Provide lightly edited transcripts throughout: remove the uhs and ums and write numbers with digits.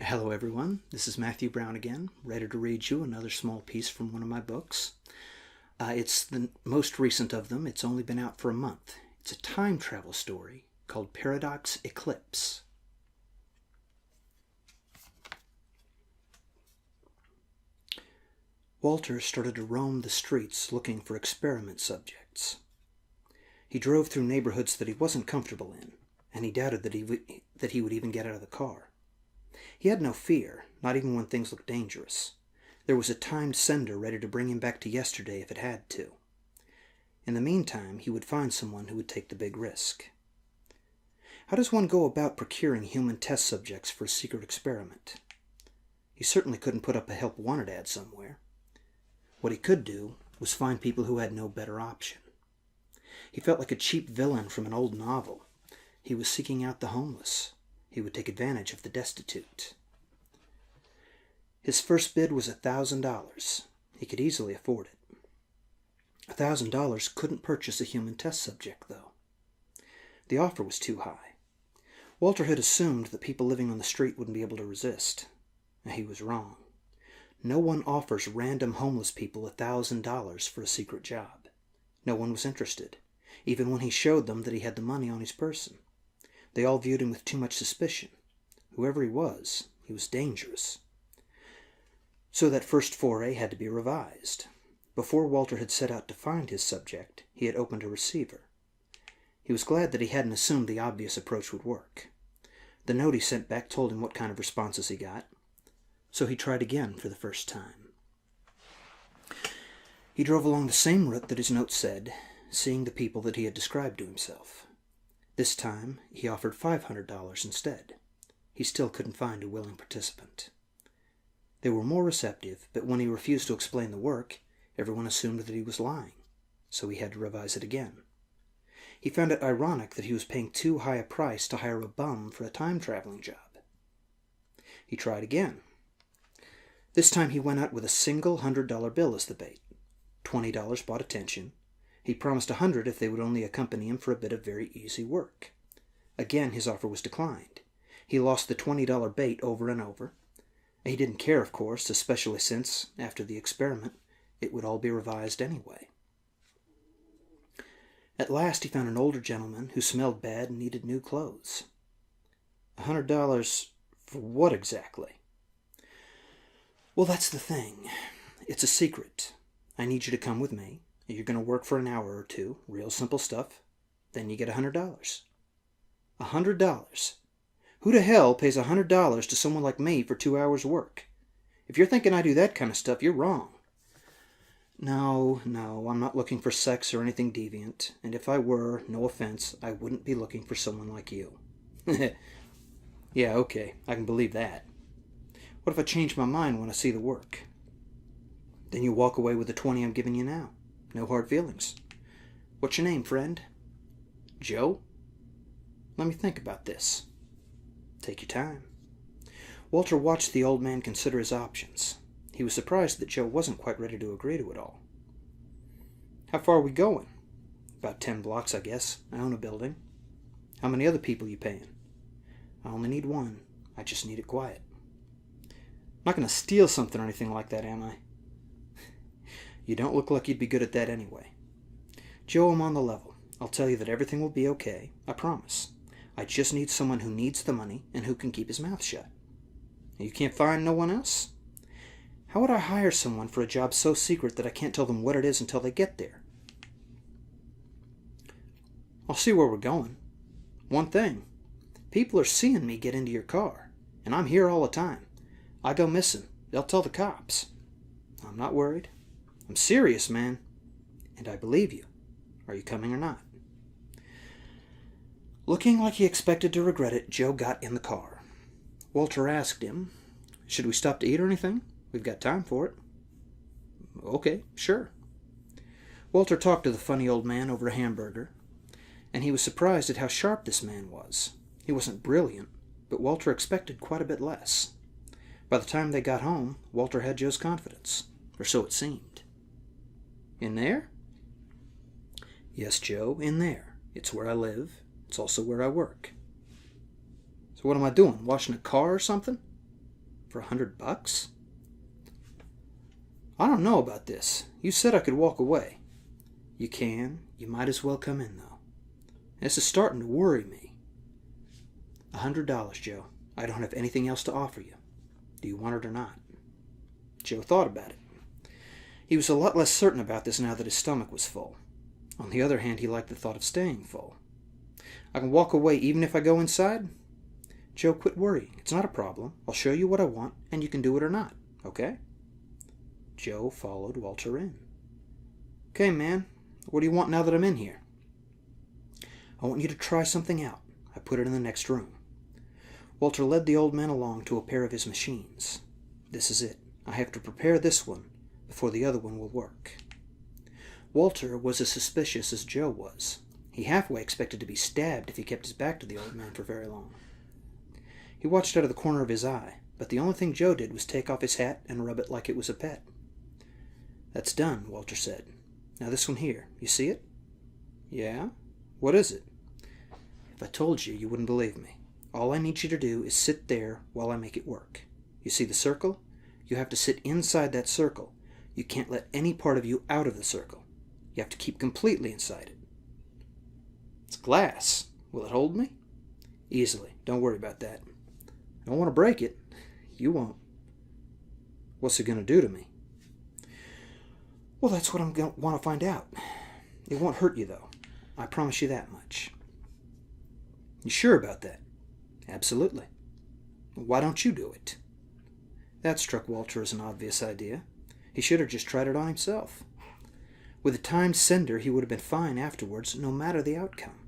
Hello everyone, this is Matthew Brown again, ready to read you another small piece from one of my books. It's the most recent of them. It's only been out for a month. It's a time travel story called Paradox Eclipse. Walter started to roam the streets looking for experiment subjects. He drove through neighborhoods that he wasn't comfortable in, and he doubted that he would even get out of the car. He had no fear, not even when things looked dangerous. There was a timed sender ready to bring him back to yesterday if it had to. In the meantime, he would find someone who would take the big risk. How does one go about procuring human test subjects for a secret experiment? He certainly couldn't put up a help wanted ad somewhere. What he could do was find people who had no better option. He felt like a cheap villain from an old novel. He was seeking out the homeless. He would take advantage of the destitute. His first bid was $1,000. He could easily afford it. $1,000 couldn't purchase a human test subject, though. The offer was too high. Walter had assumed that people living on the street wouldn't be able to resist. He was wrong. No one offers random homeless people $1,000 for a secret job. No one was interested, even when he showed them that he had the money on his person. They all viewed him with too much suspicion. Whoever he was dangerous. So that first foray had to be revised. Before Walter had set out to find his subject, he had opened a receiver. He was glad that he hadn't assumed the obvious approach would work. The note he sent back told him what kind of responses he got, so he tried again for the first time. He drove along the same route that his note said, seeing the people that he had described to himself. This time, he offered $500 instead. He still couldn't find a willing participant. They were more receptive, but when he refused to explain the work, everyone assumed that he was lying, so he had to revise it again. He found it ironic that he was paying too high a price to hire a bum for a time-traveling job. He tried again. This time he went out with a single $100 bill as the bait. $20 bought attention. He promised $100 if they would only accompany him for a bit of very easy work. Again his offer was declined. He lost the $20 bait over and over. He didn't care, of course, especially since, after the experiment, it would all be revised anyway. At last he found an older gentleman who smelled bad and needed new clothes. $100 for what exactly? Well, that's the thing. It's a secret. I need you to come with me. You're going to work for an hour or two, real simple stuff. Then you get $100. $100. Who the hell pays $100 to someone like me for 2 hours' work? If you're thinking I do that kind of stuff, you're wrong. No, I'm not looking for sex or anything deviant, and if I were, no offense, I wouldn't be looking for someone like you. Yeah, okay, I can believe that. What if I change my mind when I see the work? Then you walk away with the 20 I'm giving you now. No hard feelings. What's your name, friend? Joe? Let me think about this. Take your time. Walter watched the old man consider his options. He was surprised that Joe wasn't quite ready to agree to it all. How far are we going? About 10 blocks, I guess. I own a building. How many other people you paying? I only need one. I just need it quiet. I'm not going to steal something or anything like that, am I? You don't look like you'd be good at that anyway. Joe, I'm on the level. I'll tell you that everything will be okay. I promise. I just need someone who needs the money and who can keep his mouth shut. You can't find no one else? How would I hire someone for a job so secret that I can't tell them what it is until they get there? I'll see where we're going. One thing. People are seeing me get into your car, and I'm here all the time. I go missing. They'll tell the cops. I'm not worried. I'm serious, man. And I believe you. Are you coming or not? Looking like he expected to regret it, Joe got in the car. Walter asked him, should we stop to eat or anything? We've got time for it. Okay, sure. Walter talked to the funny old man over a hamburger, and he was surprised at how sharp this man was. He wasn't brilliant, but Walter expected quite a bit less. By the time they got home, Walter had Joe's confidence, or so it seemed. In there? Yes, Joe, in there. It's where I live. It's also where I work. So what am I doing? Washing a car or something? For $100? I don't know about this. You said I could walk away. You can. You might as well come in, though. This is starting to worry me. $100, Joe. I don't have anything else to offer you. Do you want it or not? Joe thought about it. He was a lot less certain about this now that his stomach was full. On the other hand, he liked the thought of staying full. I can walk away even if I go inside? Joe, quit worrying. It's not a problem. I'll show you what I want, and you can do it or not, okay? Joe followed Walter in. Okay, man. What do you want now that I'm in here? I want you to try something out. I put it in the next room. Walter led the old man along to a pair of his machines. This is it. I have to prepare this one before the other one will work. Walter was as suspicious as Joe was. He halfway expected to be stabbed if he kept his back to the old man for very long. He watched out of the corner of his eye, but the only thing Joe did was take off his hat and rub it like it was a pet. That's done, Walter said. Now this one here, you see it? Yeah? What is it? If I told you, you wouldn't believe me. All I need you to do is sit there while I make it work. You see the circle? You have to sit inside that circle. You can't let any part of you out of the circle. You have to keep completely inside it. It's glass. Will it hold me? Easily. Don't worry about that. I don't want to break it. You won't. What's it going to do to me? Well, that's what I'm going to want to find out. It won't hurt you, though. I promise you that much. You sure about that? Absolutely. Why don't you do it? That struck Walter as an obvious idea. He should have just tried it on himself. With a timed sender, he would have been fine afterwards, no matter the outcome.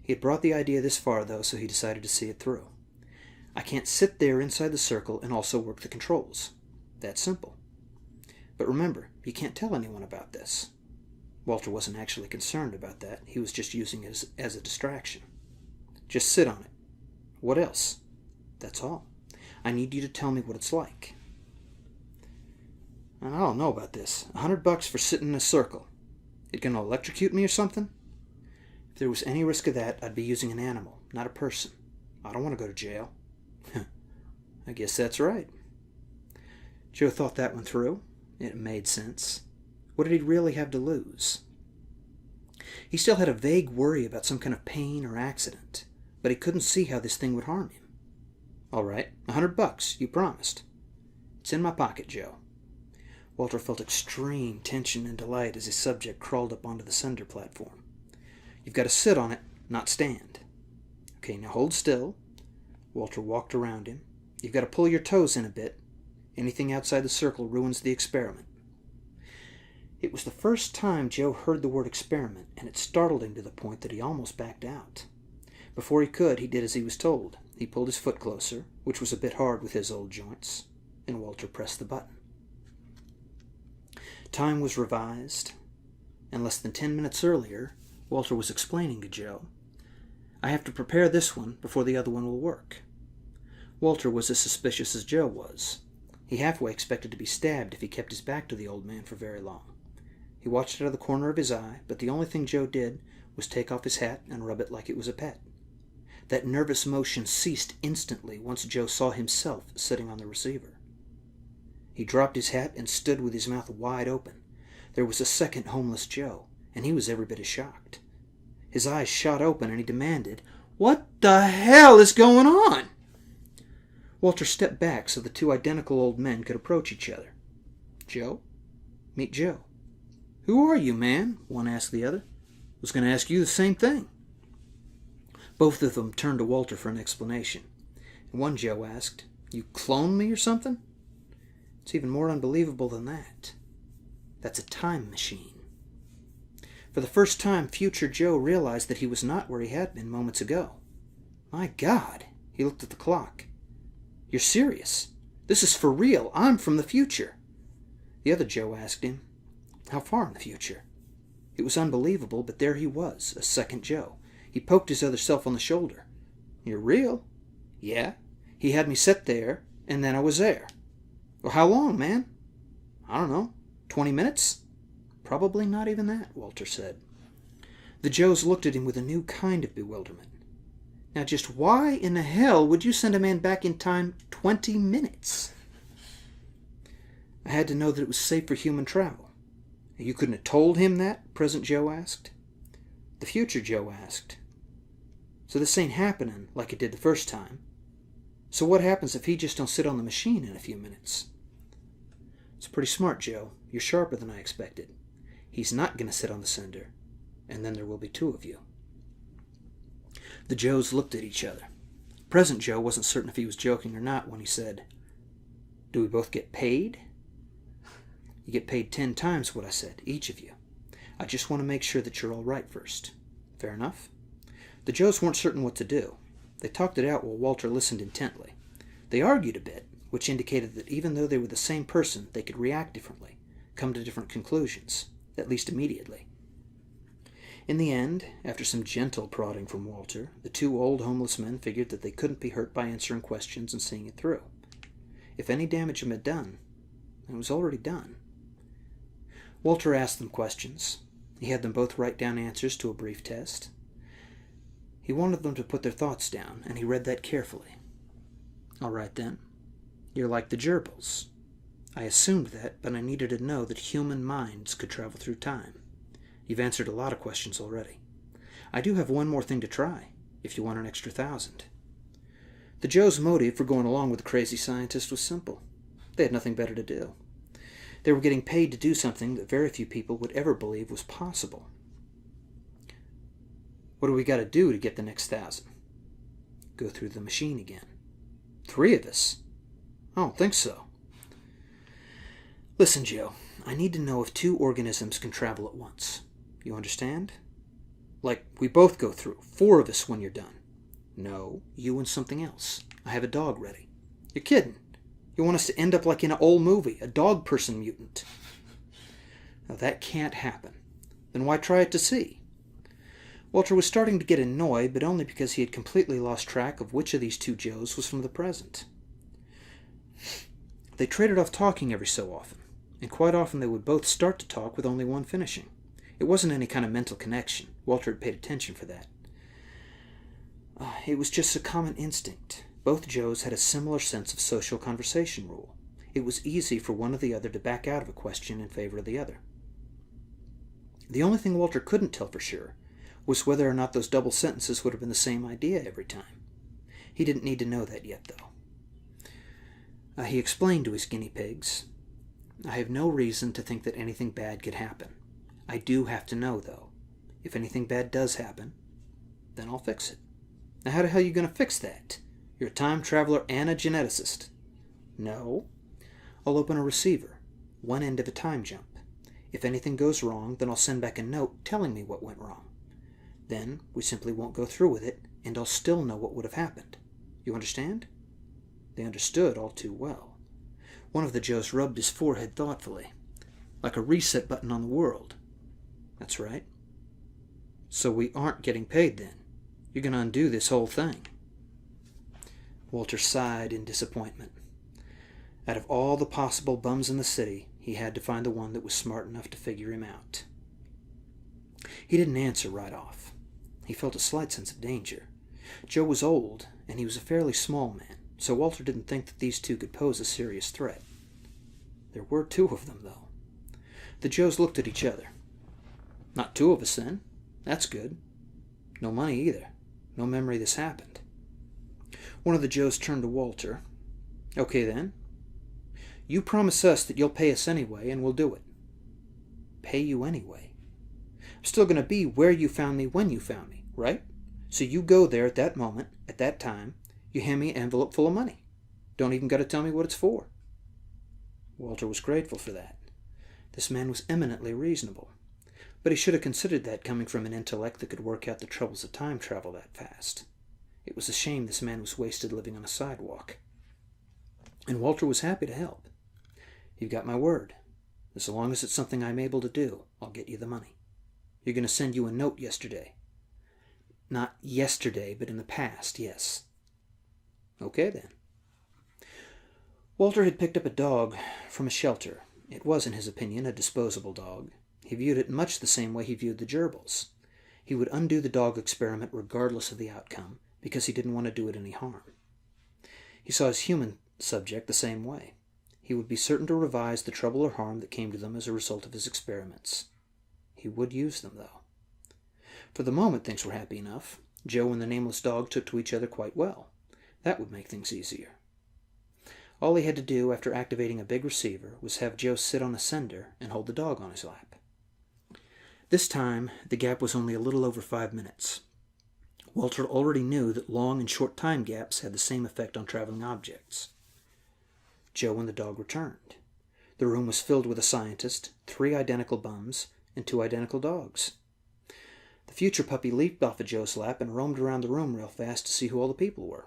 He had brought the idea this far, though, so he decided to see it through. I can't sit there inside the circle and also work the controls. That's simple. But remember, you can't tell anyone about this. Walter wasn't actually concerned about that. He was just using it as a distraction. Just sit on it. What else? That's all. I need you to tell me what it's like. And I don't know about this. $100 for sitting in a circle. It gonna electrocute me or something? If there was any risk of that, I'd be using an animal, not a person. I don't want to go to jail. I guess that's right. Joe thought that one through. It made sense. What did he really have to lose? He still had a vague worry about some kind of pain or accident, but he couldn't see how this thing would harm him. All right, $100, you promised. It's in my pocket, Joe. Walter felt extreme tension and delight as his subject crawled up onto the sender platform. You've got to sit on it, not stand. Okay, now hold still. Walter walked around him. You've got to pull your toes in a bit. Anything outside the circle ruins the experiment. It was the first time Joe heard the word experiment, and it startled him to the point that he almost backed out. Before he could, he did as he was told. He pulled his foot closer, which was a bit hard with his old joints, and Walter pressed the button. Time was revised, and less than 10 minutes earlier, Walter was explaining to Joe, I have to prepare this one before the other one will work. Walter was as suspicious as Joe was. He halfway expected to be stabbed if he kept his back to the old man for very long. He watched out of the corner of his eye, but the only thing Joe did was take off his hat and rub it like it was a pet. That nervous motion ceased instantly once Joe saw himself sitting on the receiver. He dropped his hat and stood with his mouth wide open. There was a second homeless Joe, and he was every bit as shocked. His eyes shot open, and he demanded, What the hell is going on? Walter stepped back so the two identical old men could approach each other. Joe? Meet Joe. Who are you, man? One asked the other. Was going to ask you the same thing. Both of them turned to Walter for an explanation. And one Joe asked, You cloned me or something? It's even more unbelievable than that. That's a time machine. For the first time, future Joe realized that he was not where he had been moments ago. My God, he looked at the clock. You're serious? This is for real. I'm from the future. The other Joe asked him, How far in the future? It was unbelievable, but there he was, a second Joe. He poked his other self on the shoulder. You're real? Yeah. He had me sit there, and then I was there. Well, how long, man? I don't know. 20 minutes? Probably not even that, Walter said. The Joes looked at him with a new kind of bewilderment. Now just why in the hell would you send a man back in time 20 minutes? I had to know that it was safe for human travel. You couldn't have told him that? Present Joe asked. The future Joe asked. So this ain't happening like it did the first time. So what happens if he just don't sit on the machine in a few minutes? It's pretty smart, Joe. You're sharper than I expected. He's not going to sit on the sender, and then there will be two of you. The Joes looked at each other. Present Joe wasn't certain if he was joking or not when he said, "Do we both get paid?" "You get paid 10 times what I said, each of you. I just want to make sure that you're all right first. Fair enough?" The Joes weren't certain what to do. They talked it out while Walter listened intently. They argued a bit, which indicated that even though they were the same person, they could react differently, come to different conclusions, at least immediately. In the end, after some gentle prodding from Walter, the two old homeless men figured that they couldn't be hurt by answering questions and seeing it through. If any damage had been done, it was already done. Walter asked them questions. He had them both write down answers to a brief test. He wanted them to put their thoughts down, and he read that carefully. "All right, then. You're like the gerbils. I assumed that, but I needed to know that human minds could travel through time. You've answered a lot of questions already. I do have one more thing to try, if you want an extra 1,000. The Joes' motive for going along with the crazy scientist was simple. They had nothing better to do. They were getting paid to do something that very few people would ever believe was possible. "What do we got to do to get the next 1,000? "Go through the machine again." 3 of us? "I don't think so." "Listen, Joe, I need to know if 2 organisms can travel at once. You understand? Like, we both go through, 4 of us when you're done." "No, you and something else. I have a dog ready." "You're kidding. You want us to end up like in an old movie, a dog person mutant." "Now that can't happen. Then why try it to see?" Walter was starting to get annoyed, but only because he had completely lost track of which of these 2 Joes was from the present. They traded off talking every so often, and quite often they would both start to talk with only one finishing. It wasn't any kind of mental connection. Walter had paid attention for that. It was just a common instinct. Both Joes had a similar sense of social conversation rule. It was easy for one or the other to back out of a question in favor of the other. The only thing Walter couldn't tell for sure was whether or not those double sentences would have been the same idea every time. He didn't need to know that yet, though. He explained to his guinea pigs, "I have no reason to think that anything bad could happen. I do have to know, though. If anything bad does happen, then I'll fix it." "Now how the hell are you going to fix that? You're a time traveler and a geneticist." "No. I'll open a receiver, one end of a time jump. If anything goes wrong, then I'll send back a note telling me what went wrong. Then we simply won't go through with it, and I'll still know what would have happened. You understand?" They understood all too well. One of the Joes rubbed his forehead thoughtfully. "Like a reset button on the world." "That's right." "So we aren't getting paid then? You're going to undo this whole thing?" Walter sighed in disappointment. Out of all the possible bums in the city, he had to find the one that was smart enough to figure him out. He didn't answer right off. He felt a slight sense of danger. Joe was old, and he was a fairly small man, so Walter didn't think that these 2 could pose a serious threat. There were 2 of them, though. The Joes looked at each other. "Not 2 of us, then. That's good. No money, either. No memory this happened." One of the Joes turned to Walter. "Okay, then. You promise us that you'll pay us anyway, and we'll do it." "Pay you anyway? I'm still going to be where you found me when you found me, right? So you go there at that moment, at that time, you hand me an envelope full of money. Don't even got to tell me what it's for." Walter was grateful for that. This man was eminently reasonable. But he should have considered that coming from an intellect that could work out the troubles of time travel that fast. It was a shame this man was wasted living on a sidewalk. And Walter was happy to help. "You've got my word. As long as it's something I'm able to do, I'll get you the money. You're going to send you a note yesterday." "Not yesterday, but in the past, yes." "Okay, then." Walter had picked up a dog from a shelter. It was, in his opinion, a disposable dog. He viewed it much the same way he viewed the gerbils. He would undo the dog experiment regardless of the outcome, because he didn't want to do it any harm. He saw his human subject the same way. He would be certain to revise the trouble or harm that came to them as a result of his experiments. He would use them, though. For the moment, things were happy enough. Joe and the nameless dog took to each other quite well. That would make things easier. All he had to do after activating a big receiver was have Joe sit on a sender and hold the dog on his lap. This time, the gap was only a little over 5 minutes. Walter already knew that long and short time gaps had the same effect on traveling objects. Joe and the dog returned. The room was filled with a scientist, 3 identical bums, and 2 identical dogs. The future puppy leaped off of Joe's lap and roamed around the room real fast to see who all the people were.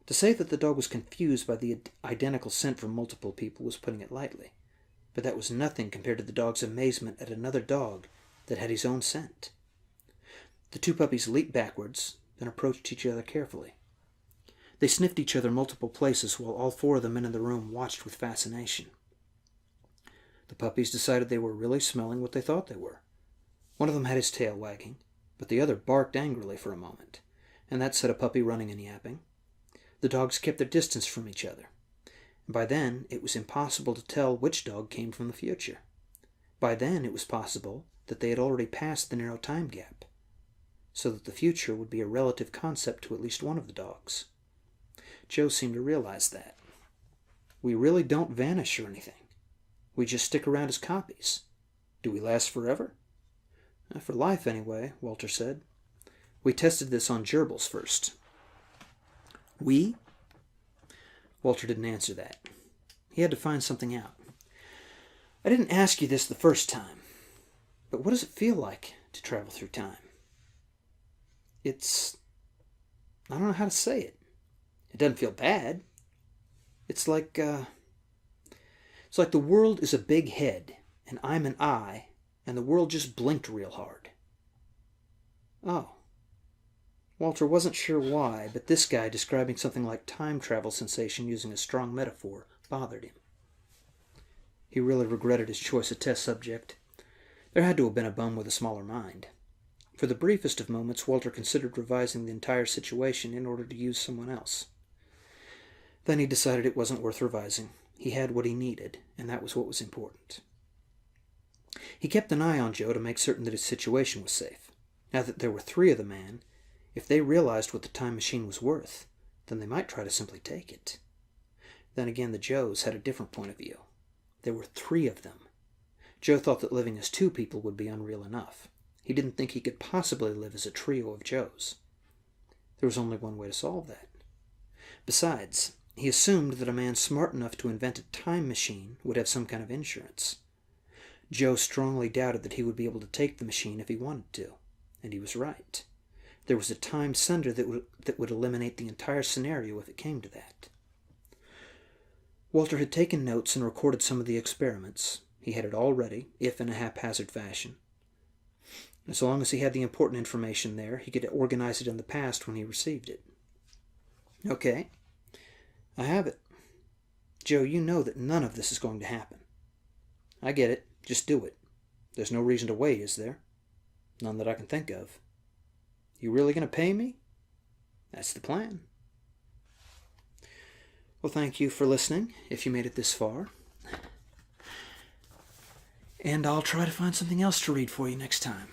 To say that the dog was confused by the identical scent from multiple people was putting it lightly, but that was nothing compared to the dog's amazement at another dog that had his own scent. The 2 puppies leaped backwards, then approached each other carefully. They sniffed each other multiple places while all 4 of the men in the room watched with fascination. The puppies decided they were really smelling what they thought they were. One of them had his tail wagging, but the other barked angrily for a moment, and that set a puppy running and yapping. The dogs kept their distance from each other. By then, it was impossible to tell which dog came from the future. By then, it was possible that they had already passed the narrow time gap, so that the future would be a relative concept to at least one of the dogs. Joe seemed to realize that. We really don't vanish or anything. We just stick around as copies. Do we last forever? For life, anyway, Walter said. We tested this on gerbils first. We? Walter didn't answer that. He had to find something out. I didn't ask you this the first time, but what does it feel like to travel through time? I don't know how to say it. It doesn't feel bad. It's like the world is a big head, and I'm an eye, and the world just blinked real hard. Oh. Walter wasn't sure why, but this guy describing something like time travel sensation using a strong metaphor bothered him. He really regretted his choice of test subject. There had to have been a bum with a smaller mind. For the briefest of moments, Walter considered revising the entire situation in order to use someone else. Then he decided it wasn't worth revising. He had what he needed, and that was what was important. He kept an eye on Joe to make certain that his situation was safe. Now that there were 3 of the man, if they realized what the time machine was worth, then they might try to simply take it. Then again, the Joes had a different point of view. There were 3 of them. Joe thought that living as 2 people would be unreal enough. He didn't think he could possibly live as a trio of Joes. There was only one way to solve that. Besides, he assumed that a man smart enough to invent a time machine would have some kind of insurance. Joe strongly doubted that he would be able to take the machine if he wanted to, and he was right. There was a time sender that would eliminate the entire scenario if it came to that. Walter had taken notes and recorded some of the experiments. He had it all ready, if in a haphazard fashion. As long as he had the important information there, he could organize it in the past when he received it. Okay, I have it. Joe, you know that none of this is going to happen. I get it. Just do it. There's no reason to wait, is there? None that I can think of. You really going to pay me? That's the plan. Well, thank you for listening, if you made it this far. And I'll try to find something else to read for you next time.